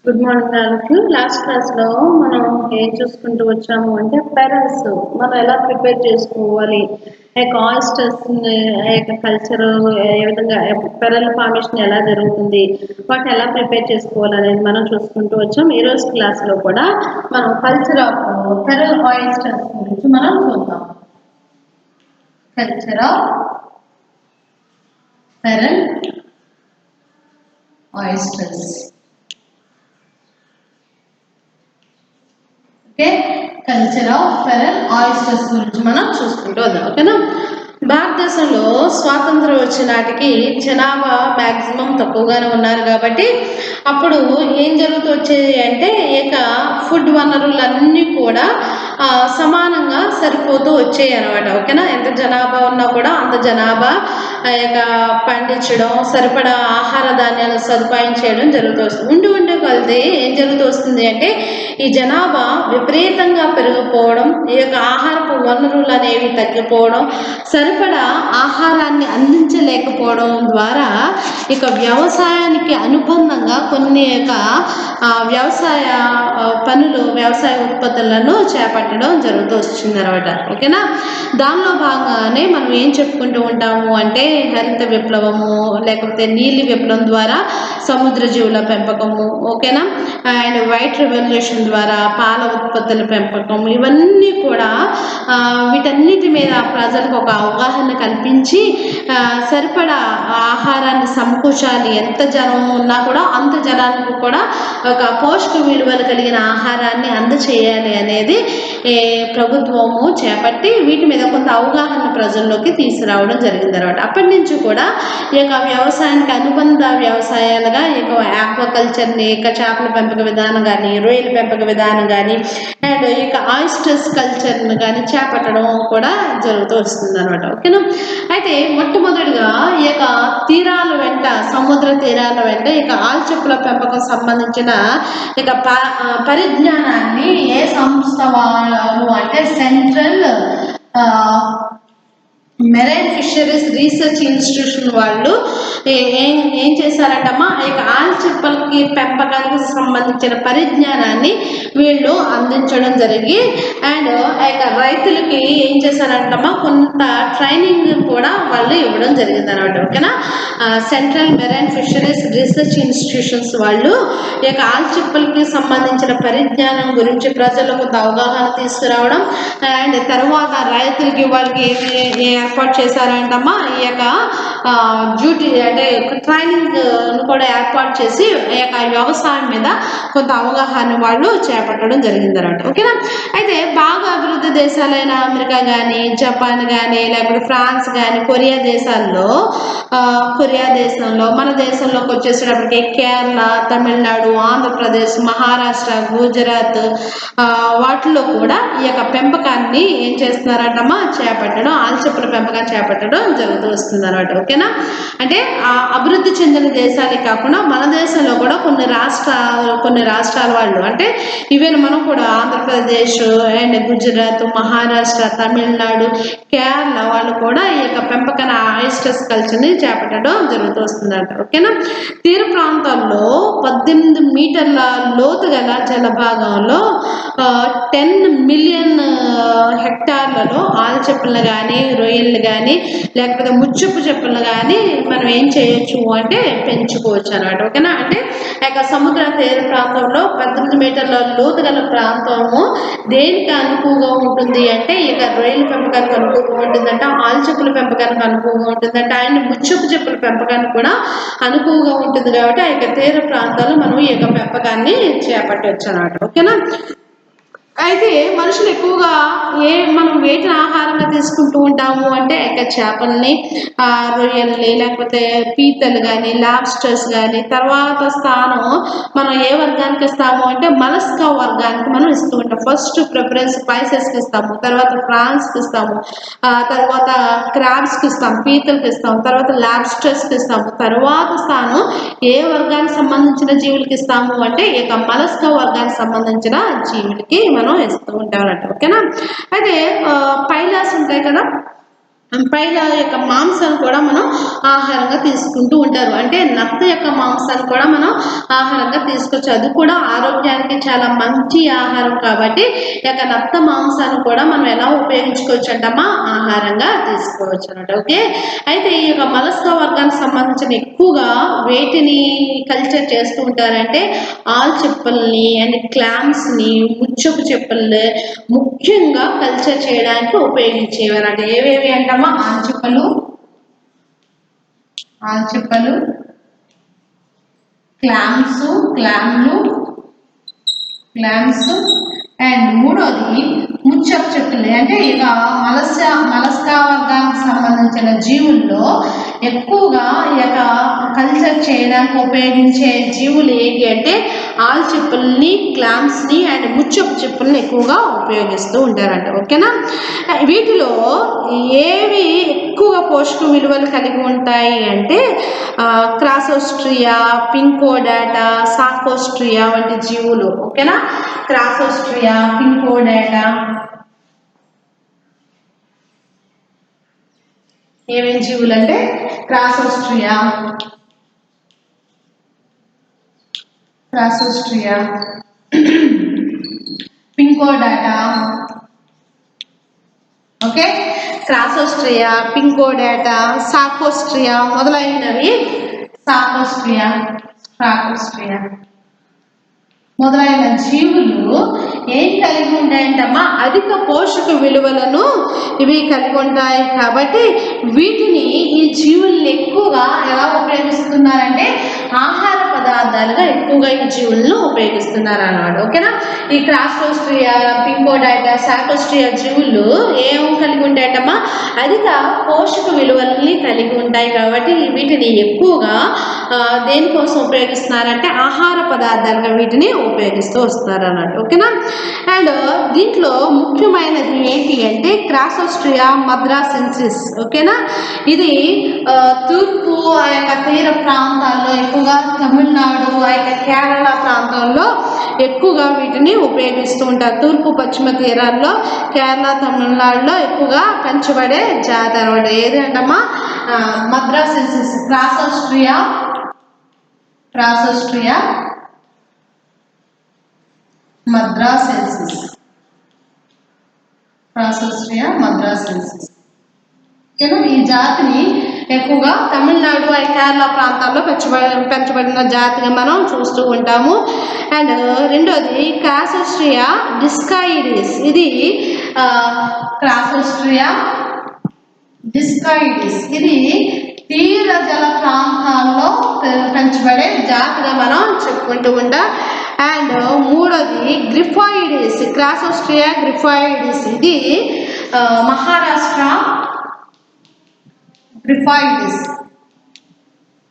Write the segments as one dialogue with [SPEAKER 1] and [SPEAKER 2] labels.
[SPEAKER 1] Good morning అందరికీ. Last క్లాస్లో మనం ఏం చూసుకుంటూ వచ్చాము అంటే పెరల్స్ మనం ఎలా ప్రిపేర్ చేసుకోవాలి, ఆయిస్టర్స్ కల్చర్ ఏ విధంగా పెరల్ ఫార్మేషన్ ఎలా జరుగుతుంది, వాటిని ఎలా ప్రిపేర్ చేసుకోవాలి అనేది మనం చూసుకుంటూ వచ్చాం. ఈరోజు క్లాస్లో కూడా మనం కల్చర్ ఆఫ్ పెరల్ ఆయిస్టర్స్ గురించి మనం చూద్దాం. Culture of pearl oysters. Okay, culture of pearl oysters గురించి మనం చూసుకుంటూ వద్దాం. ఓకేనా. భారతదేశంలో స్వాతంత్రం వచ్చే నాటికి జనాభా మ్యాక్సిమం తక్కువగానే ఉన్నారు కాబట్టి అప్పుడు ఏం జరుగుతూ వచ్చేది అంటే ఫుడ్ వనరులన్నీ కూడా సమానంగా సరిపోతూ వచ్చాయి అనమాట. ఓకేనా. ఎంత జనాభా ఉన్నా కూడా అంత జనాభా పండించడం, సరిపడా ఆహార ధాన్యాలు సదుపాయం చేయడం జరుగుతూ వస్తుంది. ఉండి కొలితే ఏం జరుగుతూ వస్తుంది అంటే ఈ జనాభా విపరీతంగా పెరిగిపోవడం, ఆహారపు వనరులు అనేవి తగ్గిపోవడం, సరిపడా ఆహారాన్ని అందించలేకపోవడం ద్వారా వ్యవసాయానికి అనుబంధంగా కొన్ని వ్యవసాయ వ్యవసాయ ఉత్పత్తులను చేపట్టడం జరుగుతూ వస్తుంది అనమాట. ఓకేనా. దానిలో భాగంగానే మనం ఏం చెప్పుకుంటూ ఉంటాము అంటే హరిత విప్లవము, లేకపోతే నీలి విప్లవం ద్వారా సముద్ర జీవుల పెంపకము, ఓకేనా, అండ్ వైట్ రెవల్యూషన్ ద్వారా పాల ఉత్పత్తుల పెంపకం, ఇవన్నీ కూడా వీటన్నిటి మీద ప్రజలకు ఒక అవగాహన కల్పించి సరిపడా ఆహారాన్ని సమకూర్చాలి. ఎంత జనం ఉన్నా కూడా అంత జనానికి కూడా ఒక పోషక విలువలు కలిగిన ఆహారాన్ని అందచేయాలి అనేది ప్రభుత్వము చేపట్టి వీటి మీద కొంత అవగాహన ప్రజల్లోకి తీసుకురావడం జరిగింది అనమాట. అప్పటి నుంచి కూడా వ్యవసాయానికి అనుబంధ వ్యవసాయాలుగా ఆక్వాకల్చర్ని, చేపల పెంపక విధానం కానీ, రొయ్యల పెంపక విధానం కానీ, అండ్ ఆయిస్టర్స్ కల్చర్ని కానీ చేపట్టడం కూడా జరుగుతూ వస్తుంది అనమాట. ఓకేనా. అయితే మొట్టమొదటిగా తీరాల వెంట, సముద్ర తీరాల వెంట ఆల్చిప్పల పెంపకం సంబంధించిన పరిజ్ఞానాన్ని ఏ సంస్థ వాళ్ళు అంటే central marine fisheries research institution వాళ్ళు ఏం చేశారంటమ్మా, ఆల్చిప్పలకి పెంపకానికి సంబంధించిన పరిజ్ఞానాన్ని వీళ్ళు అందించడం జరిగి అండ్ రైతులకి ఏం చేశారంటమ్మా కొంత ట్రైనింగ్ కూడా వాళ్ళు ఇవ్వడం జరిగింది అనమాట. ఓకేనా. Central marine fisheries research institutions వాళ్ళు ఆల్చిప్పలకి సంబంధించిన పరిజ్ఞానం గురించి ప్రజలకు కొంత అవగాహన తీసుకురావడం అండ్ తర్వాత రైతులకి వాళ్ళకి ఏర్పాటు చేశారంటమ్మా డ్యూటీ అంటే ట్రైనింగ్ కూడా ఏర్పాటు చేసి వ్యవసాయం మీద కొంత అవగాహన వాళ్ళు చేపట్టడం జరిగింది అనమాట. ఓకేనా. అయితే బాగా అభివృద్ధి దేశాలైన అమెరికా కానీ, జపాన్ కానీ, లేకపోతే ఫ్రాన్స్ కానీ, కొరియా దేశంలో మన దేశంలోకి వచ్చేసేటప్పటికి కేరళ, తమిళనాడు, ఆంధ్రప్రదేశ్, మహారాష్ట్ర, గుజరాత్ వాటిలో కూడా పెంపకాన్ని ఏం చేస్తున్నారంటమ్మా చేపట్టడం, ఆల్చిప్పల పెంపకాన్ని చేపట్టడం జరుగుతూ వస్తుంది అనమాట. ఓకేనా. అంటే అభివృద్ధి చెందిన దేశాలే కాకుండా మన దేశంలో కూడా కొన్ని రాష్ట్రాల వాళ్ళు అంటే ఈవెన్ మనం కూడా ఆంధ్రప్రదేశ్ అండ్ గుజరాత్, మహారాష్ట్ర, తమిళనాడు, కేరళ వాళ్ళు కూడా పెంపకాన్ని ఆయిస్టర్స్ కల్చర్ని చేపట్టడం జరుగుతూ వస్తుందంట. ఓకేనా. తీర ప్రాంతాల్లో 18 మీటర్ల లోతు గల జలభాగంలో 10 మిలియన్ హెక్టార్లలో ఆల్చిప్పలను కానీ, రొయ్యలు కానీ, లేకపోతే ముచ్చుపు చెప్పులను కానీ మనం ఏం చేయొచ్చు అంటే పెంచుకోవచ్చు అనమాట. ఓకేనా. అంటే సముద్ర తీర ప్రాంతంలో 18 మీటర్ల లోతు గల ప్రాంతము దేనికి అనుకువగా ఉంటుంది అంటే రొయ్యల పెంపకానికి అనుకువగా ఉంటుందంట, ఆల్చిప్పల పెంపకానికి అనుకువగా ఉంటుందంట, అండ్ ముచ్చుపు చెప్పుల పెంపకానికి కూడా అనుకువగా ఉంటుంది. కాబట్టి తీర ప్రాంతాల్లో మనం పెంపకాన్ని చేపట్టవచ్చు అన్నమాట. ఓకేనా. అయితే మనుషులు ఎక్కువగా మనం వేటిని ఆహారంగా తీసుకుంటూ ఉంటాము అంటే చేపల్ని, రొయ్యల్ని, లేకపోతే పీతలు కానీ, లాబ్స్టర్స్ కానీ, తర్వాత స్థానం మనం ఏ వర్గానికి ఇస్తాము అంటే మలస్కా వర్గానికి మనం ఇస్తూ ఉంటాం. ఫస్ట్ ప్రిఫరెన్స్ స్పైసెస్కి ఇస్తాము, తర్వాత ఫ్రాన్స్కి ఇస్తాము, తర్వాత క్రాబ్స్కి ఇస్తాము, పీతలకి ఇస్తాము, తర్వాత లాబ్స్టర్స్కి ఇస్తాము, తర్వాత స్థానం ఏ వర్గానికి సంబంధించిన జీవులకి ఇస్తాము అంటే మలస్కా వర్గానికి సంబంధించిన జీవులకి మనం ఇస్తూ ఉంటాం అన్నట్టు. ఓకేనా. అయితే పైలాస్ ఉంటాయి కదా, పైల యొక్క మాంసాన్ని కూడా మనం ఆహారంగా తీసుకుంటూ ఉంటారు. అంటే నత్త యొక్క మాంసాన్ని కూడా మనం ఆహారంగా తీసుకోవచ్చు. అది కూడా ఆరోగ్యానికి చాలా మంచి ఆహారం కాబట్టి ఈ యొక్క నత్త మాంసాన్ని కూడా మనం ఎలా ఉపయోగించుకోవచ్చు అంటమ్మా, ఆహారంగా తీసుకోవచ్చు అన్నమాట. ఓకే, అయితే ఈ యొక్క మలస్కా వర్గానికి సంబంధించిన ఎక్కువగా వేటిని కల్చర్ చేస్తూ ఉంటారంటే ఆల్చిప్పల్ని అండ్ క్లామ్స్ని, ముచ్చపు చెప్పల్ని ముఖ్యంగా కల్చర్ చేయడానికి ఉపయోగించేవారు. అంటే ఏవేవి అంటామా, ఆల్చిప్పలు, క్లామ్స్ అండ్ మూడోది ముచ్చపు చెప్పులు. అంటే ఇక మలస్కా వర్గానికి సంబంధించిన జీవుల్లో ఎక్కువగా ఈ యొక్క కల్చర్ చేయడానికి ఉపయోగించే జీవులు ఏంటి అంటే ఆల్చిప్పల్ని, క్లామ్స్ని అండ్ ముచ్చపు చెప్పుల్ని ఎక్కువగా ఉపయోగిస్తూ ఉంటారంట. ఓకేనా, వీటిలో ఏవి ఎక్కువ పోషక విలువలు కలిగి ఉంటాయి అంటే క్రాసోస్ట్రియా, పింకోడాటా, సాకోస్ట్రియా వంటి జీవులు. ఓకేనా, క్రాసోస్ట్రియా, పింకోడాటా ఏమేమి జీవులు అంటే క్రాసోస్ట్రియా, పింకోడాటా. ఓకే, క్రాసోస్ట్రియా, పింకోడాటా, సాకోస్ట్రియా మొదలైనవి, స్ట్రాకోస్ట్రియా మొదలైన జీవులు ఏం కలిగి ఉంటాయంటమ్మా, అధిక పోషక విలువలను ఇవి కలిగి ఉంటాయి. కాబట్టి వీటిని, ఈ జీవుల్ని ఎక్కువగా ఎలా ఉపయోగిస్తున్నారంటే ఆహార పదార్థాలుగా ఎక్కువగా ఈ జీవులను ఉపయోగిస్తున్నారు అన్నమాట. ఓకేనా, ఈ క్రాసోస్ట్రియా, పింకోడాటా, సాకోస్ట్రియా జీవులు ఏం కలిగి ఉంటాయటమ్మా, అధిక పోషక విలువల్ని కలిగి ఉంటాయి. కాబట్టి వీటిని ఎక్కువగా దేనికోసం ఉపయోగిస్తున్నారంటే ఆహార పదార్థాలుగా వీటిని ఉపయోగిస్తూ వస్తున్నారు అన్నట్టు. ఓకేనా, అండ్ దీంట్లో ముఖ్యమైనది ఏంటి అంటే క్రాసోస్ట్రియా మద్రాసెన్సిస్. ఓకేనా, ఇది తూర్పు ఆ యొక్క తీర ప్రాంతాల్లో ఎక్కువగా తమిళనాడు, ఆ యొక్క కేరళ ప్రాంతాల్లో ఎక్కువగా వీటిని ఉపయోగిస్తూ ఉంటారు. తూర్పు పశ్చిమ తీరాల్లో కేరళ, తమిళనాడులో ఎక్కువగా పెంచబడే జాతి అనమాట. ఏది అంటమ్మా, మద్రాసెన్సిస్, క్రాసోస్ట్రియా మద్రాసెన్సిస్. ఓకేనా, ఈ జాతిని ఎక్కువగా తమిళనాడు, కేరళ ప్రాంతాల్లో పెంచబడిన జాతిగా మనం చూస్తూ ఉంటాము. అండ్ రెండోది క్రాసోస్ట్రియా డిస్కాయిడిస్. ఇది క్రాసోస్ట్రియా డిస్కాయిడిస్, ఇది తీర జల ప్రాంతాల్లో పెంచబడే జాతిగా మనం చెప్పుకుంటూ ఉంటాం. అండ్ మూడోది గ్రిఫాయిడిస్, క్రాసోస్ట్రియా గ్రిఫాయిడిస్. ఇది మహారాష్ట్ర,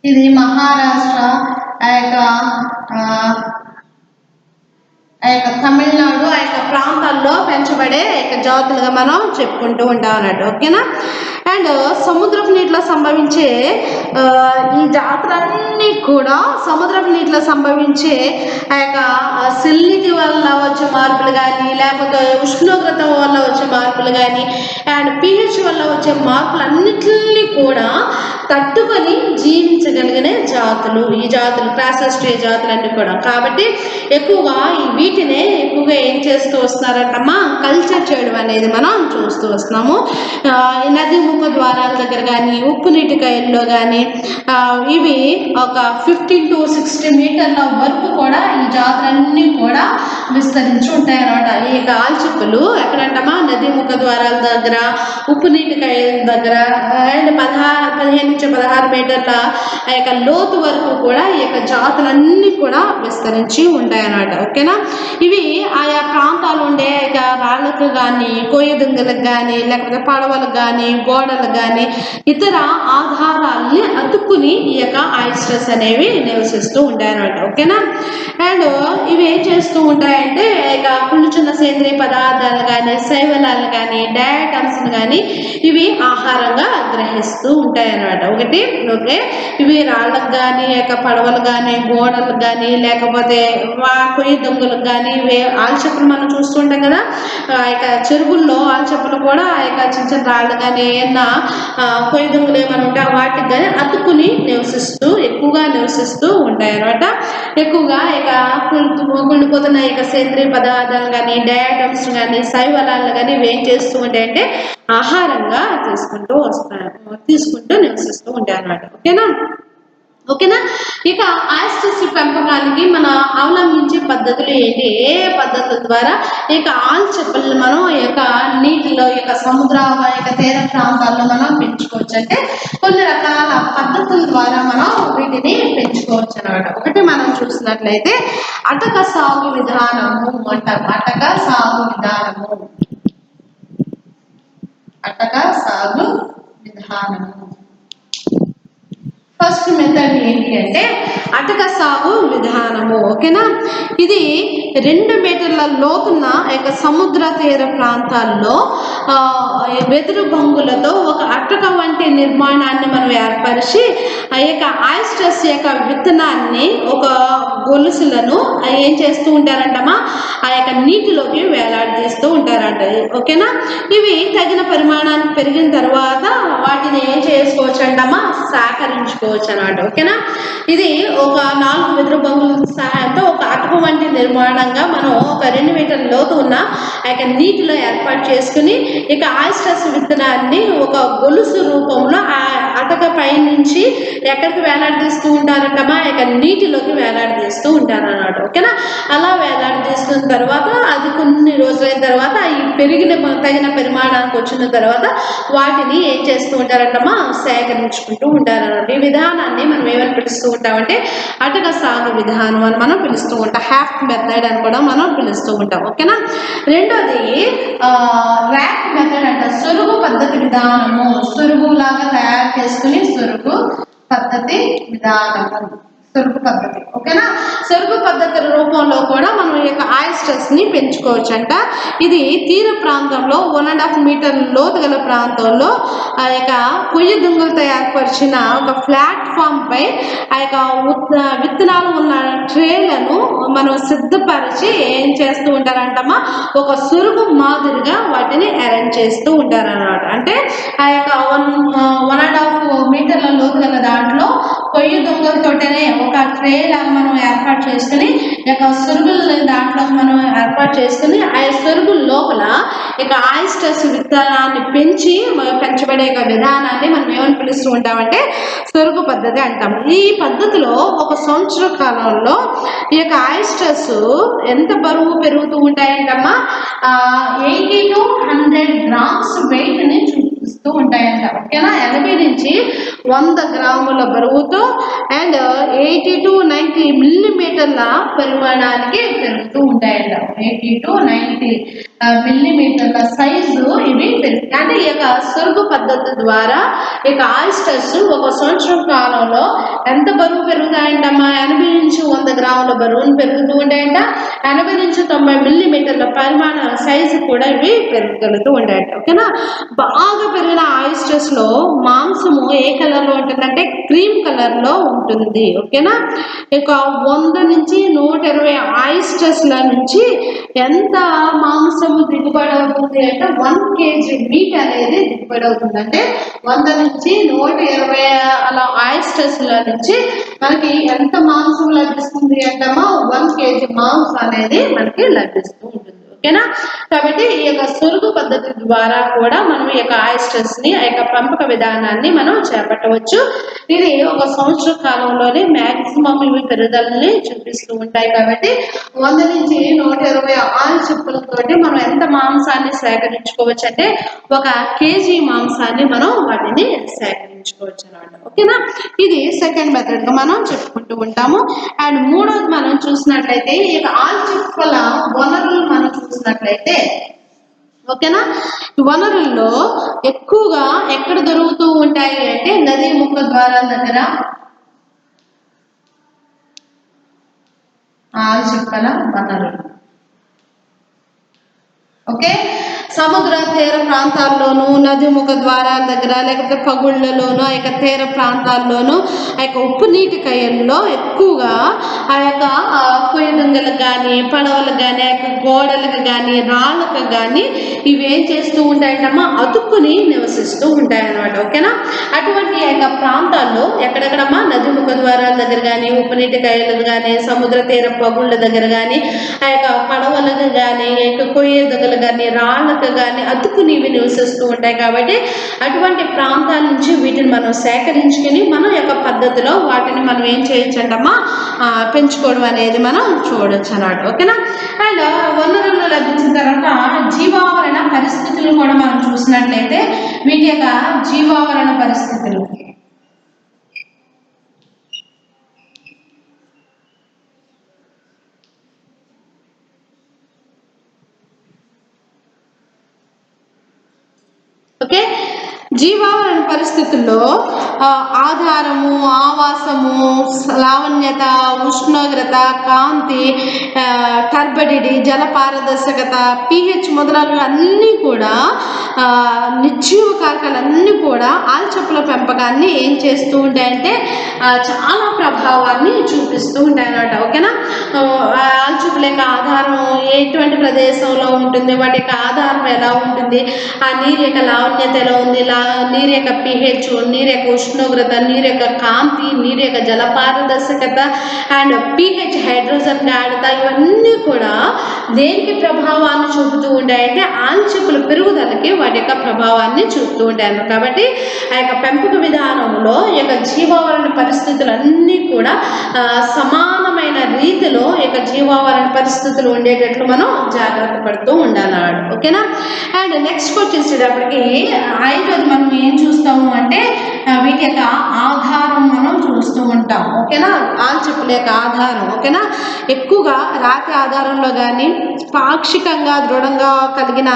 [SPEAKER 1] ఇది మహారాష్ట్ర, ఆ యొక్క తమిళనాడు, ఆ యొక్క ప్రాంతాల్లో పెంచబడే జాతులుగా మనం చెప్పుకుంటూ ఉంటాం అన్నట్టు. ఓకేనా, అండ్ సముద్రపు నీటిలో సంభవించే ఈ జాతులన్నీ కూడా సముద్రపు నీటిలో సంభవించే ఆ యొక్క సెల్నిటీ వల్ల వచ్చే మార్పులు కానీ, లేకపోతే ఉష్ణోగ్రత వల్ల వచ్చే మార్పులు కానీ, అండ్ pH వల్ల వచ్చే మార్పులన్నిటిని కూడా తట్టుకొని జీవించగలిగిన జాతులు ఈ జాతులు, క్రాసోస్ట్రియా జాతులన్నీ కూడా. కాబట్టి ఎక్కువగా వీటినే ఎక్కువగా ఏం చేస్తూ వస్తున్నారంటమ్మా, కల్చర్ చేయడం అనేది మనం చూస్తూ వస్తున్నాము. నది ముఖ ద్వారాల దగ్గర కానీ, ఉప్పు నీటి కాయల్లో కానీ ఇవి ఒక 15 to 60 మీటర్ల వరకు కూడా ఈ జాతులన్నీ కూడా విస్తరించి ఉంటాయి అన్నమాట. ఈ యొక్క ఆల్చిప్పలు ఎక్కడంటమ్మా, నది ముఖ ద్వారాల దగ్గర, ఉప్పు నీటి కాయల దగ్గర అండ్ 15 నుంచి 16 మీటర్ల ఆ యొక్క లోతు వరకు కూడా ఈ యొక్క జాతులన్నీ కూడా విస్తరించి ఉంటాయి అన్నమాట. ఓకేనా, ఇవి ఆయా ప్రాంతాలు ఉండే రాళ్ళకు కానీ, కోయదుంగలకు కానీ, లేకపోతే పడవలకు కానీ, గోడలకు కానీ ఇతర ఆధారాలని అతుక్కుని ఈ యొక్క ఆయిస్టర్స్ అనేవి నివసిస్తూ ఉంటాయి అన్నమాట. ఓకేనా, అండ్ ఇవి ఏం చేస్తూ ఉంటాయంటే ఇక కుళ్ళుచున్న సేంద్రియ పదార్థాలు కానీ, శైవలాలు కానీ, డయాటమ్స్ కానీ ఇవి ఆహారంగా గ్రహిస్తూ ఉంటాయి అన్నమాట. ఓకే, ఇవి రాళ్ళకు కానీ, యొక్క పడవలు కానీ, గోడలకు కానీ, లేకపోతే కొయ్య దొంగలకు కానీ ఇవి ఆల్చెప్పులు మనం చూస్తూ ఉంటాం కదా, ఇక చెరువుల్లో ఆల్చెప్పులు కూడా ఇక చిన్న చిన్న రాళ్ళు కానీ ఏమన్నా కొయ్యదుంగులు ఏమైనా ఉంటే వాటికి కానీ అతుక్కుని ఎక్కువగా నివసిస్తూ ఉంటాయి అనమాట. ఎక్కువగా ఇక కుళ్ళిపోతున్న ఇక సేంద్రియ పదార్థాలు కానీ డయాటమ్స్ కానీ శైవలాలు కానీ ఇవి ఏం చేస్తూ ఉంటాయంటే ఆహారంగా తీసుకుంటూ నివసిస్తూ ఉంటాయి అన్నమాట. ఓకేనా. ఇక ఆస్ట్రిచ్ పెంపకానికి మన అవలంబించే పద్ధతులు ఏంటి, ఏ పద్ధతుల ద్వారా ఇక ఆల్చెప్పులను మనం నీటిలో సముద్ర తీర ప్రాంతాల్లో మనం పెంచుకోవచ్చు అంటే కొన్ని రకాల పద్ధతుల ద్వారా మనం వీటిని పెంచుకోవచ్చు అన్నమాట. ఒకటి మనం చూసినట్లయితే అటక సాగు విధానము అంటారు. అటక సాగు విధానము ఫస్ట్ మెథడ్ ఏంటి అంటే అటక సాగు విధానము. ఓకేనా. ఇది 2 మీటర్ల లోతున్న సముద్ర తీర ప్రాంతాల్లో వెదురు బొంగులతో ఒక అటక వంటి నిర్మాణాన్ని మనం ఏర్పరిచి ఆ ఆయిస్టర్స్ విత్తనాన్ని ఒక గొలుసులను ఏం చేస్తూ ఉంటారంటమ్మా నీటిలోకి వేలాడదీస్తూ ఉంటారంట. ఓకేనా. ఇవి తగిన పరిమాణానికి పెరిగిన తర్వాత వాటిని ఏం చేసుకోవచ్చు అంటమ్మా సేకరించుకోవచ్చు అన్నమాట. ఓకేనా. ఇది ఒక 4 వెదురు బొంగుల సహాయంతో ఒక అటక వంటి నిర్మాణంగా మనం ఒక 2 మీటర్ల లోతు ఉన్న నీటిలో ఏర్పాటు చేసుకుని ఆయిస్టర్స్ విత్తనాన్ని ఒక గొలుసు రూపంలో ఆ అటక పై నుంచి ఎక్కడికి వేలాడదీస్తూ ఉంటారంటమ్మా నీటిలోకి వేలాడదీస్తూ ఉంటారు అన్నమాట. ఓకేనా. అలా వేలాడదీస్తున్న తర్వాత అది కొన్ని రోజులైన తర్వాత ఈ తగిన పరిమాణానికి వచ్చిన తర్వాత వాటిని ఏం చేస్తూ ఉంటారంటమ్మా సేకరించుకుంటూ ఉంటారన్నమాట. ఈ విధానాన్ని మనం ఏమని పిలుస్తూ ఉంటామంటే అటక సాగు విధానం అని మనం పిలుస్తూ ఉంటాం. హ్యాఫ్ మెథడ్ అని కూడా మనం పిలుస్తూ ఉంటాం. ఓకేనా. రెండోది ర్యాక్ మెథడ్ అంట, సొరుగు పద్ధతి విధానము. సొరుగులాగా తయారు చేసుకుని సొరుగు పద్ధతి విధానము. ఓకేనా. సొరుగు పద్ధతి రూపంలో కూడా మనం ఆయిస్టర్స్ ని పెంచుకోవచ్చు అంట. ఇది తీర ప్రాంతంలో 1.5 మీటర్ల లోతు గల ప్రాంతంలో కొయ్య దుంగలతో ఏర్పరిచిన ఒక ప్లాట్ఫామ్ పై విత్తనాలు ఉన్న ట్రేలను మనం సిద్ధపరిచి ఏం చేస్తూ ఉంటారంటమ్మా ఒక సొరుగు మాదిరిగా వాటిని అరేంజ్ చేస్తూ ఉంటారన్నమాట. అంటే 1.5 మీటర్ల లోతు గల దాంట్లో కొయ్య దుంగలతోటనే ఒక ట్రే లాగా మనం ఏర్పాటు చేసుకుని సొరుగులు దాంట్లో మనం ఏర్పాటు చేసుకుని ఆ సొరుగు లోపల ఆయిస్టర్స్ విత్తనాన్ని పెంచబడే విధానాన్ని మనం ఏమని పిలుస్తూ ఉంటామంటే సొరుగు పద్ధతి అంటాం. ఈ పద్ధతిలో ఒక సంవత్సర కాలంలో ఆయిస్టర్స్ ఎంత బరువు పెరుగుతూ ఉంటాయంటమ్మా 80 to 100 grams వెయిట్ ని చూపిస్తూ ఉంటాయంట. ఓకేనా. 80 నుంచి 100 గ్రాముల బరువుతో అండ్ 80 to 90 మిల్లీమీటర్ల పరిమాణానికి పెరుగుతూ ఉంటాయంట. 80 to 90 మిల్లీమీటర్ల సైజు ఇవి పెరుగుతాయి. అంటే సొరుగు పద్ధతి ద్వారా ఆయిస్టర్స్ ఒక సంవత్సరం కాలంలో ఎంత బరువు పెరుగుతాయంటమ్మా 80 నుంచి 100 గ్రాముల బరువును పెరుగుతూ ఉంటాయంట. 80 నుంచి 90 మిల్లీమీటర్ల పరిమాణ సైజు కూడా ఇవి పెరగలుగుతూ ఉంటాయంట. ఓకేనా. బాగా పెరిగిన ఆయిస్టర్స్ లో మాంసము ఏ కలర్ లో ఉంటుందంటే క్రీమ్ కలర్ లో ఉంటుంది. ఓకేనా. 100 నుంచి 120 ఆయిస్టర్స్ ల నుంచి ఎంత మాంసము దిగుబడి అవుతుంది అంటే 1 kg మీట్ అనేది దిగుబడి అవుతుంది. అంటే 100 నుంచి 120 అలా ఆయిస్టర్స్ ల నుంచి మనకి ఎంత మాంసం లభిస్తుంది అంటమా 1 kg మాంసం అనేది మనకి లభిస్తూ ఉంటుంది. ఓకేనా. కాబట్టి ఈ సొరుగు పద్ధతి ద్వారా కూడా మనం ఆయిస్టర్స్ ని పెంపక విధానాన్ని మనం చేపట్టవచ్చు. ఇది ఒక సంవత్సర కాలంలోనే మాక్సిమం ఇవి పెరుగుదలని చూపిస్తూ ఉంటాయి. కాబట్టి 100 నుంచి 120 ఆల్చెప్పులతోటి మనం ఎంత మాంసాన్ని సేకరించుకోవచ్చు అంటే 1 kg మాంసాన్ని మనం వాటిని సేకరించుకోవచ్చు అన్నమాట. ఓకేనా. ఇది సెకండ్ మెథడ్ గా మనం చెప్పుకుంటూ ఉంటాము. అండ్ మూడోది మనం చూసినట్లయితే ఆల్చెప్పుల వనరులు మనం చూసినట్లయితే ఓకేనా. వనరుల్లో ఎక్కువగా ఎక్కడ దొరుకుతూ ఉంటాయి అంటే నదీ ముఖ ద్వారాల దగ్గర ఆల్చెప్పుల వనరులు. ఓకే. సముద్ర తీర ప్రాంతాల్లోనూ, నది ముఖ ద్వారాల దగ్గర, లేకపోతే పగుళ్ళలోనూ, ఆ యొక్క తీర ప్రాంతాల్లోనూ, ఆ యొక్క ఉప్పు నీటి కయ్యల్లో ఎక్కువగా ఆ యొక్క కొయ్యదుంగలకు కానీ, పడవలకు కానీ, ఆ యొక్క గోడలకు కానీ, రాళ్ళకు కానీ ఇవేం చేస్తూ ఉంటాయంటమ్మా, అతుక్కుని నివసిస్తూ ఉంటాయన్నమాట. ఓకేనా? అటువంటి ఆ యొక్క ప్రాంతాల్లో ఎక్కడెక్కడమ్మా, నది ముఖ ద్వారాల దగ్గర కానీ, ఉప్పు నీటి కయ్యలకు కానీ, సముద్ర తీర పగుళ్ళ దగ్గర కానీ, ఆ యొక్క పడవలకు కానీ, ఆ యొక్క కొయ్యదుంగలు కానీ, రాళ్ళకు కానీ అతుక్కుని ఇవి నివసిస్తూ ఉంటాయి. కాబట్టి అటువంటి ప్రాంతాల నుంచి వీటిని మనం సేకరించుకుని మన యొక్క పద్ధతిలో వాటిని మనం ఏం చేయొచ్చు అంటమ్మా, పెంచుకోవడం అనేది మనం చూడొచ్చు అన్నమాట. ఓకేనా? అండ్ వనరులు లభించిన తర్వాత జీవావరణ పరిస్థితులు కూడా మనం చూసినట్లయితే వీటి యొక్క జీవావరణ పరిస్థితులు, ఓకే, జీవావరణ పరిస్థితుల్లో ఆధారము, ఆవాసము, లావణ్యత, ఉష్ణోగ్రత, కాంతి, టర్బడిటీ, జలపారదర్శకత, pH మొదలగు అన్నీ కూడా నిర్జీవ కారకాలన్నీ కూడా ఆల్చిప్పల పెంపకాన్ని ఏం చేస్తూ ఉంటాయంటే చాలా ప్రభావాన్ని చూపిస్తూ ఉంటాయి అన్నమాట. ఓకేనా? ఆల్చిప్పల యొక్క ఆధారం ఎటువంటి ప్రదేశంలో ఉంటుంది, వాటి యొక్క ఆధారం ఎలా ఉంటుంది, ఆ నీరు యొక్క లావణ్యత ఎలా ఉంది, నీరు యొక్క pH, నీరు యొక్క ఉష్ణోగ్రత, నీరు యొక్క కాంతి, నీరు యొక్క జలపారదర్శకత అండ్ pH, హైడ్రోజన్ గాఢత, ఇవన్నీ కూడా దేనికి ప్రభావాన్ని చూపుతూ ఉంటాయంటే ఆల్చిప్పల పెరుగుదలకి వాటి యొక్క ప్రభావాన్ని చూపుతూ ఉంటాయి. కాబట్టి ఆ యొక్క పెంపక విధానంలో ఈ యొక్క జీవావరణ పరిస్థితులన్నీ కూడా సమానమైన రీతిలో ఈ యొక్క జీవావరణ పరిస్థితులు ఉండేటట్లు మనం జాగ్రత్త పడుతూ ఉండాలన్నాడు. ఓకేనా? అండ్ నెక్స్ట్ వచ్చేసేటప్పటికి ఐదోది మనం ఏం చూస్తాము అంటే వీటి యొక్క ఆధారం మనం చూస్తూ ఉంటాం. ఓకేనా? ఆల్చిప్పల యొక్క ఆధారం. ఓకేనా? ఎక్కువగా రాతి ఆధారంలో కానీ, పాక్షికంగా దృఢంగా కలిగిన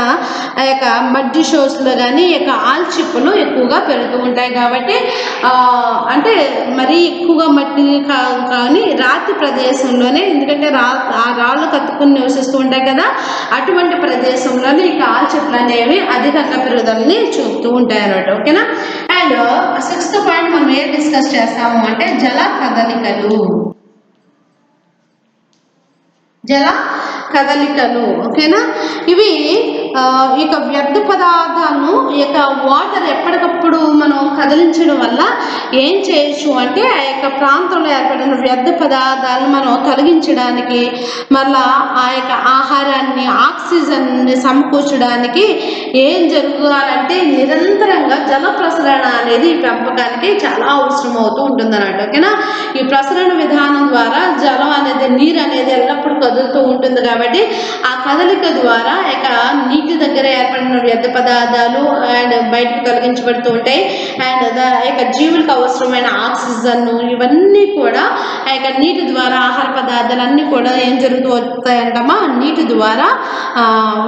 [SPEAKER 1] ఆ యొక్క మడ్డి షోస్లో కానీ ఈ యొక్క ఆల్చిప్పలు ఎక్కువగా పెరుగుతూ ఉంటాయి. కాబట్టి అంటే మరీ ఎక్కువగా మట్టి కానీ రాతి ప్రదేశంలోనే, ఎందుకంటే ఆ రాళ్ళు కత్తుకుని నివసిస్తూ ఉంటాయి కదా, అటువంటి ప్రదేశంలోనే ఇక ఆల్చిప్పలు అనేవి అధికంగా పెరుగుదలని చూపుతూ ఉంటాయి అన్నమాట. ఓకేనా? అండ్ 6th పాయింట్ మనం ఏం డిస్కస్ చేస్తాము అంటే జల కదలికలు. ఓకేనా? ఇవి ఇక వ్యర్థ పదార్థాలను ఇక వాటర్ ఎప్పటికప్పుడు మనం కదిలించడం వల్ల ఏం చేయొచ్చు అంటే ఆ యొక్క ప్రాంతంలో ఏర్పడిన వ్యర్థ పదార్థాలను మనం తొలగించడానికి, మళ్ళా ఆ యొక్క ఆహారాన్ని, ఆక్సిజన్ని సమకూర్చడానికి ఏం జరగాలంటే నిరంతరంగా జల ప్రసరణ అనేది ఈ పెంపకానికి చాలా అవసరం అవుతూ ఉంటుంది అన్నట్టు. ఓకేనా? ఈ ప్రసరణ విధానం ద్వారా జలం అనేది, నీరు అనేది ఎల్లప్పుడూ కదులుతూ ఉంటుంది. కాబట్టి ఆ కదలిక ద్వారా ఇక నీటి దగ్గర ఏర్పడిన వ్యర్థ పదార్థాలు అండ్ బయటకు తొలగించబడుతూ ఉంటాయి. అండ్ ఇక జీవులకు అవసరమైన ఆక్సిజన్ ఇవన్నీ కూడా ఆ యొక్క నీటి ద్వారా, ఆహార పదార్థాలన్నీ కూడా ఏం జరుగుతూ వస్తాయంటమ్మా, నీటి ద్వారా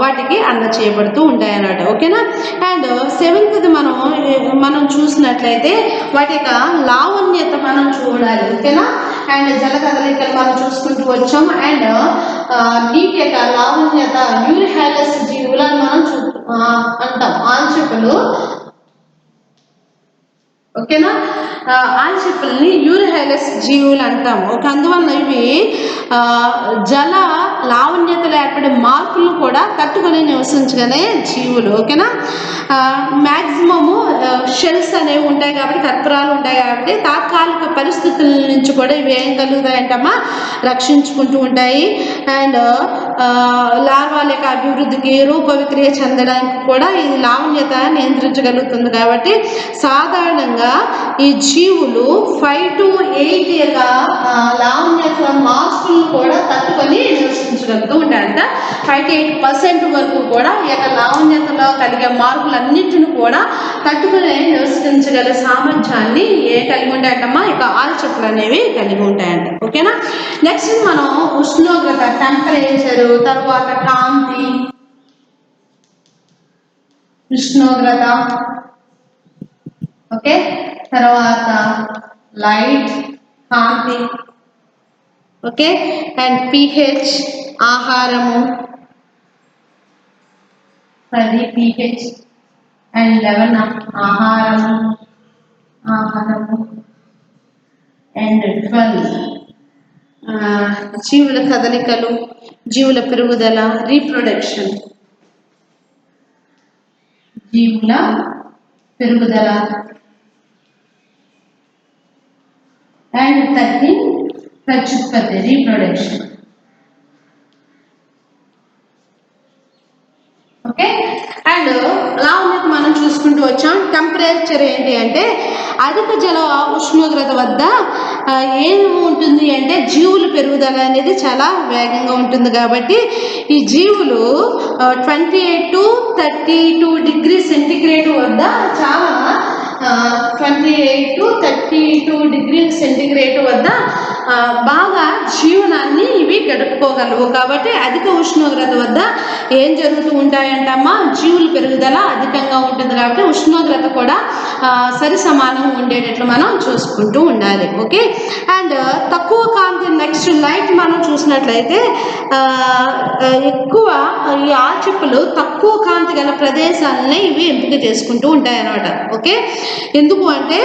[SPEAKER 1] వాటికి అందచేయబడుతూ ఉంటాయి అన్నమాట. ఓకేనా? అండ్ 7th మనం చూసినట్లయితే వాటి యొక్క లావణ్యత మనం చూడాలి. ఓకేనా? అండ్ జల కదలికలు మనం చూసుకుంటూ వచ్చాం. అండ్ నీటి యొక్క లావణ్యత, యూరిహైలస్ జీవులను మనం అంటాం ఆల్చిప్పలు. ఓకేనా? ఆల్చిప్పల్ని యూరిహైలస్ జీవులు అంటాము. అందువల్ల ఇవి జల లావణ్యతలు ఏర్పడే మార్పులను కూడా తట్టుకొని నివసించగలే జీవులు. ఓకేనా? మ్యాక్సిమము షెల్స్ అనేవి ఉంటాయి కాబట్టి, కర్పూరాలు ఉంటాయి కాబట్టి తాత్కాలిక పరిస్థితుల నుంచి కూడా ఇవి ఏం కలుగుతాయంటమ్మా, రక్షించుకుంటూ ఉంటాయి. అండ్ లార్వాల యొక్క అభివృద్ధికి, రూప విక్రియ చెందడానికి కూడా ఈ లావణ్యత నియంత్రించగలుగుతుంది. కాబట్టి సాధారణంగా ఈ జీవులు 5 to 8 యొక్క లావణ్యత మార్పులను కూడా తట్టుకొని నివసించగలుగుతూ ఉంటాయంట. 5 to 8% వరకు కూడా ఈ యొక్క లావణ్యతలో కలిగే మార్పులన్నింటిని కూడా తట్టుకుని నివసించగల సామర్థ్యాన్ని కలిగి ఉంటాయంటమ్మా, ఇక ఆల్చిప్పలు అనేవి కలిగి ఉంటాయంట. ఓకేనా? నెక్స్ట్ మనం ఉష్ణోగ్రత, టెంపరేచరు, తర్వాత కాంతి, ఉష్ణోగ్రత, ఓకే, తర్వాత లైట్, కాంతి, ఓకే, అండ్ pH, ఆహారము, 10 pH అండ్ 11 ఆహారము అండ్ 12 జీవుల కదలికలు, జీవుల పెరుగుదల, రీప్రొడక్షన్, జీవుల పెరుగుదల అండ్ 13 ప్రత్యుత్పత్తి, రీప్రొడక్షన్. ఓకే, అండ్ లా ఉన్నది మనం చూసుకుంటూ వచ్చాం. టెంపరేచర్ ఏంటి అంటే అధిక జల ఉష్ణోగ్రత వద్ద ఏమి ఉంటుంది అంటే జీవుల పెరుగుదల అనేది చాలా వేగంగా ఉంటుంది. కాబట్టి ఈ జీవులు 28 to 32 డిగ్రీ సెంటిగ్రేడ్ వద్ద చాలా 28 to 32 డిగ్రీ సెంటిగ్రేడ్ వద్ద బాగా జీవనాన్ని ఇవి గడుపుకోగలవు. కాబట్టి అధిక ఉష్ణోగ్రత వద్ద ఏం జరుగుతూ ఉంటాయంటమ్మా, జీవుల పెరుగుదల అధికంగా ఉంటుంది. కాబట్టి ఉష్ణోగ్రత కూడా సరి సమానంగా ఉండేటట్లు మనం చూసుకుంటూ ఉండాలి. ఓకే, అండ్ తక్కువ కాంతి, నెక్స్ట్ లైట్ మనం చూసినట్లయితే ఎక్కువ ఈ ఆల్చిప్పలు తక్కువ కాంతి గల ప్రదేశాలని ఇవి ఎంపిక చేసుకుంటూ ఉంటాయి అన్నమాట. ఓకే, ఎందుకు అంటే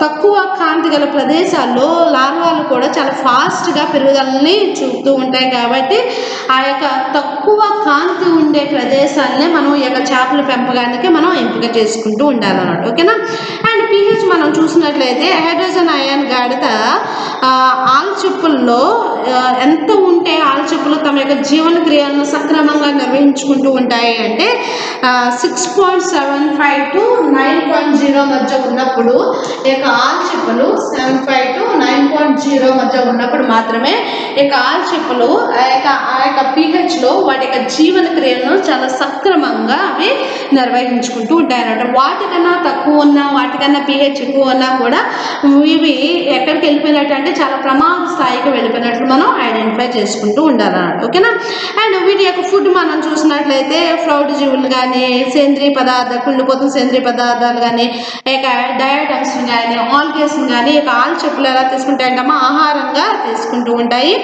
[SPEAKER 1] తక్కువ కాంతి గల ప్రదేశాల్లో లార్వాలు కూడా చాలా ఫాస్ట్గా పెరుగుదలని చూపుతూ ఉంటాయి. కాబట్టి ఆ యొక్క తక్కువ కాంతి ఉండే ప్రదేశాన్ని మనం ఈ యొక్క చేపల పెంపకానికి మనం ఎంపిక చేసుకుంటూ ఉండాలన్నమాట. ఓకేనా, అండ్ pH మనం చూసినట్లయితే హైడ్రోజన్ అయాన్ గాఢత ఆల్చిప్పల్లో ఎంత ఉంటే ఆల్చిప్పలు తమ యొక్క జీవన క్రియలను సక్రమంగా నిర్వహించుకుంటూ ఉంటాయి అంటే 6.75 to 9.0 మధ్య ఉన్నప్పుడు ఈ యొక్క ఆల్చిప్పలు 7.5 to 9.0 మధ్య ఉన్నప్పుడు మాత్రమే ఈ యొక్క ఆల్చిప్పలు ఆ యొక్క pHలో వాటి యొక్క జీవన క్రియలను చాలా సక్రమంగా అవి నిర్వహించుకుంటూ ఉంటాయి అన్నమాట. వాటికన్నా తక్కువ ఉన్నా, వాటికన్నా pH ఎక్కువ ఉన్నా కూడా ఇవి ఎక్కడికి వెళ్ళిపోయినట్టు అంటే చాలా ప్రమాద స్థాయికి వెళ్ళిపోయినట్లు మనం ఐడెంటిఫై చేసుకుంటూ ఉండాలన్నమాట. ఓకేనా, అండ్ వీటి యొక్క ఫుడ్ మనం చూసినట్లయితే ఫ్రౌట్ జీవులు కానీ, సేంద్రీయ పదార్థాలు, కుళ్ళిపోతున్న సేంద్రీయ పదార్థాలు కానీ, ఇక డయాటమ్స్ కానీ, ఆల్గేస్ని కానీ ఇక ఆల్చిప్పలు ఎలా తీసుకుంటాయంటమ్మా ఆహారంగా తీసుకుంటూ ఉంటాయి.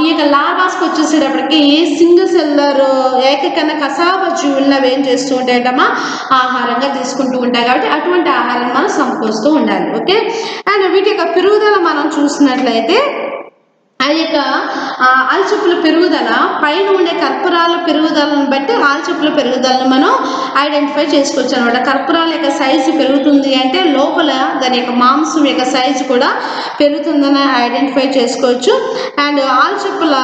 [SPEAKER 1] ఈ యొక్క లార్వాస్కి వచ్చేసేటప్పటికి సింగిల్ సెల్లర్ ఏకకణ కసాప జీవులను అవి ఏం చేస్తూ ఉంటాయంటమ్మా ఆహారంగా తీసుకుంటూ ఉంటాయి. కాబట్టి అటువంటి ఆహారాన్ని మనం సమకూరుస్తూ ఉండాలి. ఓకే, అండ్ వీటి యొక్క పెరుగుదల మనం చూసినట్లయితే ఆ యొక్క ఆల్చిప్పల పెరుగుదల పైన ఉండే కర్పూరాల పెరుగుదలను బట్టి ఆల్చిప్పల పెరుగుదలను మనం ఐడెంటిఫై చేసుకోవచ్చు అనమాట. కర్పూరాల యొక్క సైజు పెరుగుతుంది అంటే లోపల దాని యొక్క మాంసం యొక్క సైజు కూడా పెరుగుతుందని ఐడెంటిఫై చేసుకోవచ్చు. అండ్ ఆల్చిప్పల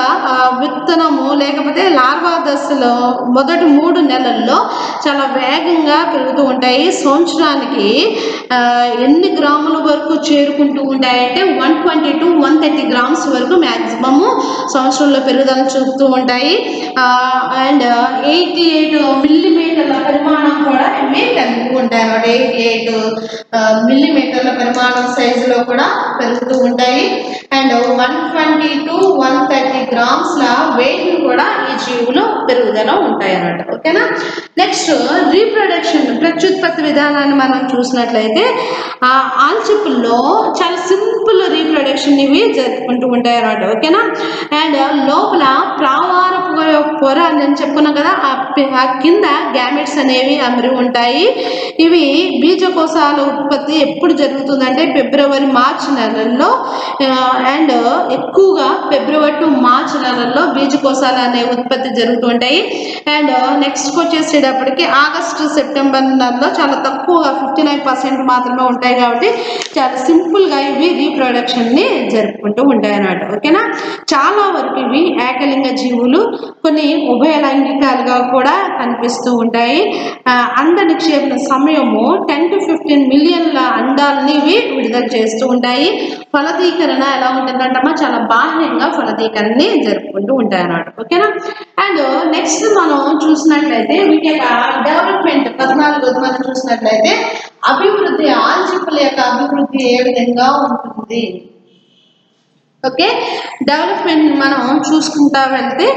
[SPEAKER 1] విత్తనము లేకపోతే లార్వా దశలో మొదటి 3 నెలల్లో చాలా వేగంగా పెరుగుతూ ఉంటాయి. సంవత్సరానికి ఎన్ని గ్రాముల వరకు చేరుకుంటూ ఉంటాయంటే 120 to 130 గ్రామ్స్ వరకు మ్యాక్సిమము సంవత్సరంలో పెరుగుదల చూపుతూ ఉంటాయి. అండ్ 88 మిల్లీమీటర్ల పరిమాణం కూడా ఇవి కలిగి ఉంటాయి అన్నమాట. 88 మిల్లీమీటర్ల పరిమాణం సైజులో కూడా పెరుగుతూ ఉంటాయి. అండ్ 120 to 130 గ్రామ్స్ల వెయిట్ కూడా ఈ జీవులు పెరుగుదల ఉంటాయి అన్నమాట. ఓకేనా, నెక్స్ట్ రీప్రొడక్షన్, ప్రత్యుత్పత్తి విధానాన్ని మనం చూసినట్లయితే ఆల్చిప్పల్లో చాలా సింపుల్ రీప్రొడక్షన్ ఇవి జరుపుకుంటూ ఉంటాయి అన్నమాట. ఓకేనా, అండ్ లోపల ప్రావారపు పొర అని చెప్పుకున్నాం కదా, ఆ కింద గ్యామెట్స్ అనేవి అమరి ఉంటాయి. ఇవి బీజకోశాల ఉత్పత్తి ఎప్పుడు జరుగుతుందంటే ఫిబ్రవరి మార్చి నెలల్లో, అండ్ ఎక్కువగా ఫిబ్రవరి టు మార్చి నెలల్లో బీజకోశాలు అనే ఉత్పత్తి జరుగుతూ ఉంటాయి. అండ్ నెక్స్ట్ వచ్చేసేటప్పటికి ఆగస్టు సెప్టెంబర్ నెలలో చాలా తక్కువగా 59% మాత్రమే ఉంటాయి. కాబట్టి చాలా సింపుల్గా ఇవి రీప్రొడక్షన్ని జరుపుకుంటూ ఉంటాయి అన్నమాట. ఓకేనా, చాలా వరకు ఇవి ఏకలింగ జీవులు, కొన్ని ఉభయలైంగికాలుగా కూడా కనిపిస్తూ ఉంటాయి. అండ నిక్షేపణ సమయము 10 to 15 మిలియన్ల అండాలని ఇవి విడుదల చేస్తూ ఉంటాయి. ఫలదీకరణ ఎలా ఉంటుందంటమ్మా చాలా బాహ్యంగా ఫలదీకరణని జరుపుకుంటూ ఉంటాయి అన్నమాట. ఓకేనా, అండ్ నెక్స్ట్ మనం చూసినట్లయితే వీటి యొక్క డెవలప్మెంట్ 14 మనం చూసినట్లయితే అభివృద్ధి, ఆల్చిప్పల యొక్క అభివృద్ధి ఏ విధంగా ఉంటుంది. ఓకే. డెవలప్మెంట్ మనం చూసుకుంటా వెళ్తే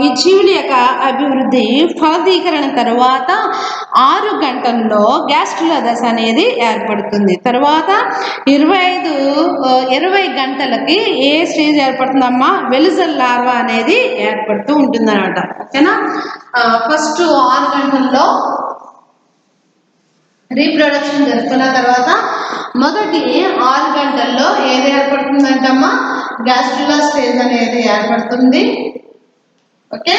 [SPEAKER 1] ఈ జీవుల యొక్క అభివృద్ధి ఫలదీకరణ తర్వాత 6 గంటల్లో గ్యాస్ట్రుల దశ అనేది ఏర్పడుతుంది. తర్వాత 20 గంటలకి ఏ స్టేజ్ ఏర్పడుతుందమ్మా, వెలుజల్ లార్వా అనేది ఏర్పడుతూ ఉంటుందన్నమాట. ఓకేనా. ఫస్ట్ 6 గంటల్లో రీప్రొడక్షన్ జరుపుకున్న తర్వాత మొదటి 6 గంటల్లో ఏది ఏర్పడుతుందంటమ్మా, గ్యాస్ట్రులా స్టేజ్ అనేది ఏర్పడుతుంది. ఓకే.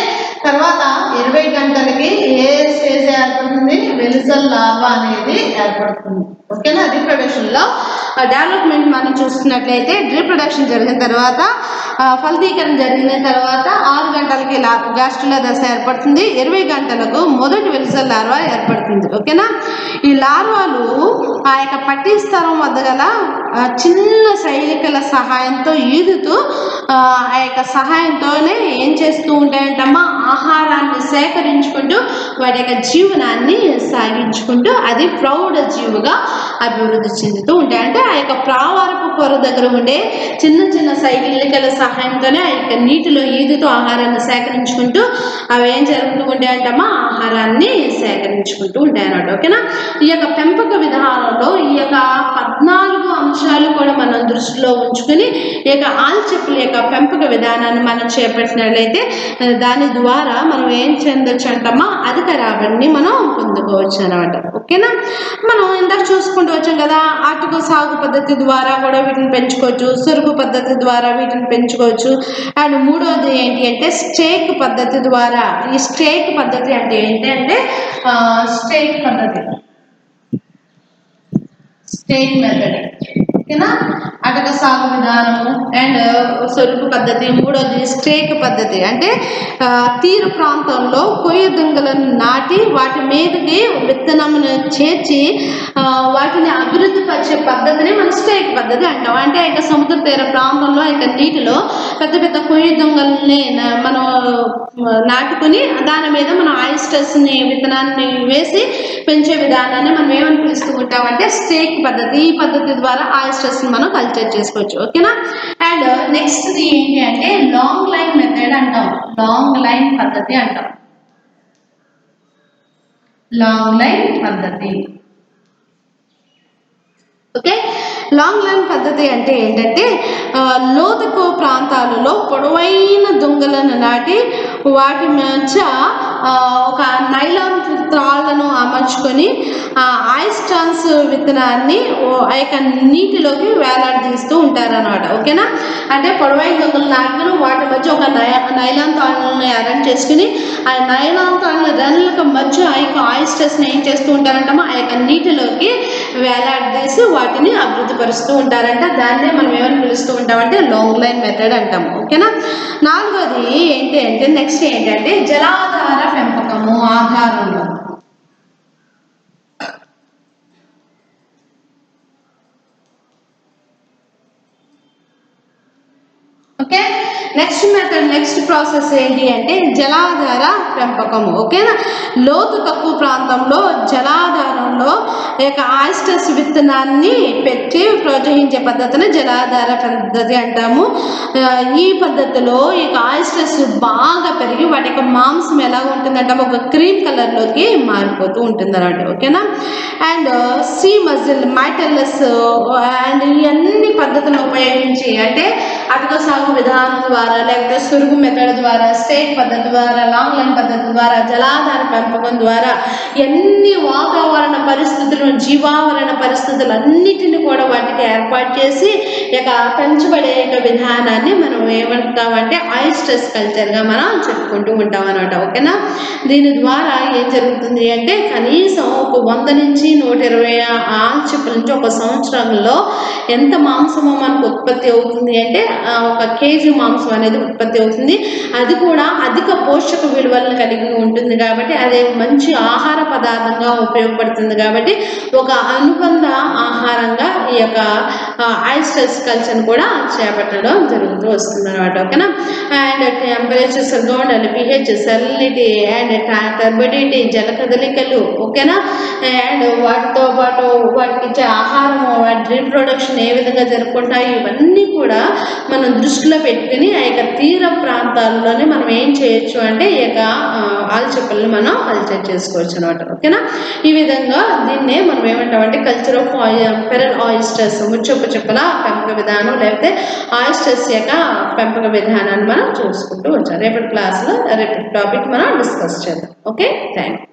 [SPEAKER 1] తర్వాత 20 గంటలకి ఏ స్టేజ్ ఏర్పడుతుంది, వెలుజల్ లార్వా అనేది ఏర్పడుతుంది. ఓకేనా. రీప్రొడక్షన్లో డెవలప్మెంట్ మనం చూసుకున్నట్లయితే రీప్రొడక్షన్ జరిగిన తర్వాత ఫలదీకరణ జరిగిన తర్వాత 6 గంటలకి గ్యాస్ట్రులా దశ ఏర్పడుతుంది. 20 గంటలకు మొదటి వెలుజల్ లార్వా ఏర్పడుతుంది. ఓకేనా. ఈ లార్వాలు ఆ యొక్క పట్టిస్తరం వద్ద గల చిన్న శైలికల సహాయంతో ఈదుతూ ఆ యొక్క సహాయంతోనే ఏం చేస్తూ ఉంటాయంటమ్మా, ఆహారాన్ని సేకరించుకుంటూ వాటి యొక్క జీవనాన్ని సాగించుకుంటూ అది ప్రౌఢ జీవుగా అభివృద్ధి చెందుతూ ఉంటాయి. అంటే ఆ యొక్క ప్రావారపు పొర దగ్గర ఉండే చిన్న చిన్న శైలికల సహాయంతోనే ఆ యొక్క నీటిలో ఈదుతూ ఆహారాన్ని సేకరించుకుంటూ అవి ఏం జరుగుతూ ఉంటాయంటమ్మా, ఆహారాన్ని సేకరించుకుంటూ ఉంటాయి అన్నమాట. ఓకేనా. ఈ యొక్క పెంపక విధానంలో ఈ యొక్క 14 అంశాలు కూడా మనం దృష్టిలో ఉంచుకుని ఈ యొక్క ఆల్చిప్పల యొక్క పెంపక విధానాన్ని మనం చేపట్టినట్లయితే దాని ద్వారా మనం ఏం చెందొచ్చు అంటమ్మా, అధిక రాబడిని మనం పొందుకోవచ్చు అన్నమాట. ఓకేనా. మనం ఇందాక చూసుకుంటూ వచ్చాం కదా, అటుకు సాగు పద్ధతి ద్వారా కూడా వీటిని పెంచుకోవచ్చు, సురుగు పద్ధతి ద్వారా వీటిని పెంచుకోవచ్చు. అండ్ మూడవది ఏంటి అంటే స్టేక్ పద్ధతి ద్వారా. ఈ స్టేక్ పద్ధతి అంటే ఏంటి అంటే స్టేక్ పద్ధతి, స్టేక్ మెథడ్. ఓకేనా. అటక సాగు విధానము అండ్ సొరుగు పద్ధతి. మూడోది స్టేక్ పద్ధతి అంటే తీర ప్రాంతంలో కొయ్య దుంగలను నాటి వాటి మీదకి విత్తనమును చేర్చి వాటిని అభివృద్ధి పరిచే పద్ధతిని మనం స్టేక్ పద్ధతి అంటాం. అంటే ఇక సముద్ర తీర ప్రాంతంలో ఇక నీటిలో పెద్ద పెద్ద కొయ్య దుంగల్ని మనం నాటుకుని దాని మీద మనం ఆయిస్టర్స్ని విత్తనాన్ని వేసి పెంచే విధానాన్ని మనం ఏమని పిలుస్తూ ఉంటామంటే స్టేక్ పద్ధతి. ఈ పద్ధతి ద్వారా ఆయిస్టర్స్ని మనం కల్చర్ చేసుకోవచ్చు. ఓకేనా. అండ్ నెక్స్ట్ ఏంటి అంటే లాంగ్ లైన్ మెథడ్ అంటాం, లాంగ్ లైన్ పద్ధతి అంటాం, లాంగ్ లైన్ పద్ధతి. ఓకే. లాంగ్ లైన్ పద్ధతి అంటే ఏంటంటే లోతకు ప్రాంతాలలో పొడవైన దుంగలను నాటి వాటి మధ్య ఒక నైలాన్ త్రాళ్లను అమర్చుకొని ఆయిస్టాన్స్ విత్తనాన్ని ఆ యొక్క నీటిలోకి వేలాడదీస్తూ ఉంటారన్నమాట. ఓకేనా. అంటే పొడవైన దుంగలు నాటుకుని వాటి మధ్య ఒక నైలాన్ తాళ్లను అరేంజ్ చేసుకుని ఆ నైలాన్ తాళ్ళ రెన్లకు మధ్య ఆ యొక్క ఆయిస్టర్స్ని ఏం చేస్తూ ఉంటారంటమ్మా, ఆ యొక్క నీటిలోకి వేలాడదీసి వాటిని అభివృద్ధి పరుస్తూ ఉంటారంట. దాన్నే మనం ఏమని పిలుస్తూ ఉంటామంటే లాంగ్ లైన్ మెథడ్ అంటాము. ఓకేనా. నాలుగోది ఏంటి అంటే నెక్స్ట్ ఏంటంటే జలాధార పెంపకము ఆధారంలో. Okay. Next method, next process ఏంటి అంటే జలాధార పెంపకము. ఓకేనా. లోతు తక్కువ ప్రాంతంలో జలాధారంలో యొక్క ఆయిస్టర్స్ విత్తనాన్ని పెట్టి ప్రోత్సహించే పద్ధతిని జలాధార పద్ధతి అంటాము. ఈ పద్ధతిలో ఈ ఆయిస్టర్స్ బాగా పెరిగి వాటి యొక్క మాంసం ఎలా ఉంటుందంటే ఒక క్రీమ్ కలర్లోకి మారిపోతూ ఉంటుంది అన్నమాట. ఓకేనా. అండ్ సీ మజిల్, మైటల్లస్ అండ్ ఈ అన్ని పద్ధతులను ఉపయోగించి అంటే అటుక సాగు విధానం ద్వారా లేకపోతే సురుగు మెథడ్ ద్వారా, స్టేక్ పద్ధతి ద్వారా, లాంగ్ లైన్ పద్ధతి ద్వారా, జలాధార పెంపకం ద్వారా ఎన్ని వాతావరణ పరిస్థితులను, జీవావరణ పరిస్థితులు అన్నిటిని కూడా వాటికి ఏర్పాటు చేసి ఇక పెంచబడే విధానాన్ని మనం ఏమంటామంటే ఆయిస్టర్స్ కల్చర్గా మనం చెప్పుకుంటూ ఉంటాం అన్నమాట. ఓకేనా. దీని ద్వారా ఏం జరుగుతుంది అంటే కనీసం ఒక 100 నుంచి 120 ఆల్చిప్పల నుంచి ఒక సంవత్సరంలో ఎంత మాంసమో మనకు ఉత్పత్తి అవుతుంది అంటే 1 కేజీ మాంసం అనేది ఉత్పత్తి అవుతుంది. అది కూడా అధిక పోషక విలువలను కలిగి ఉంటుంది కాబట్టి అదే మంచి ఆహార పదార్థంగా ఉపయోగపడుతుంది కాబట్టి ఒక అనుబంధ ఆహారంగా ఈ యొక్క ఆయిస్టర్స్ కల్చర్ని కూడా చేపట్టడం జరుగుతూ వస్తుంది అనమాట. ఓకేనా. అండ్ టెంపరేచర్స్ ఉండాలి, పిహెచ్, సెలినిటీ అండ్ టర్బిడిటీ, జల కదలికలు. ఓకేనా. అండ్ వాటితో పాటు వాటికి ఇచ్చే ఆహారము, వాటి రీప్రొడక్షన్ ఏ విధంగా జరుపుకుంటాయి, ఇవన్నీ కూడా మనం దృష్టిలో పెట్టుకుని ఆ యొక్క తీర ప్రాంతాల్లోనే మనం ఏం చేయొచ్చు అంటే ఈ యొక్క ఆల్చిప్పల్ని మనం కల్చర్ చేసుకోవచ్చు అనమాట. ఓకేనా? ఈ విధంగా దీన్నే మనం ఏమంటామంటే కల్చర్ ఆఫ్ పెరల్ ఆయిస్టర్స్, ముచ్చొప్పు చెప్పల పెంపక విధానం లేకపోతే ఆయిస్టర్స్ యొక్క పెంపక విధానాన్ని మనం చూసుకుంటూ వచ్చాం. రేపటి క్లాస్లో రేపటి టాపిక్ మనం డిస్కస్ చేద్దాం. Okay, thank you.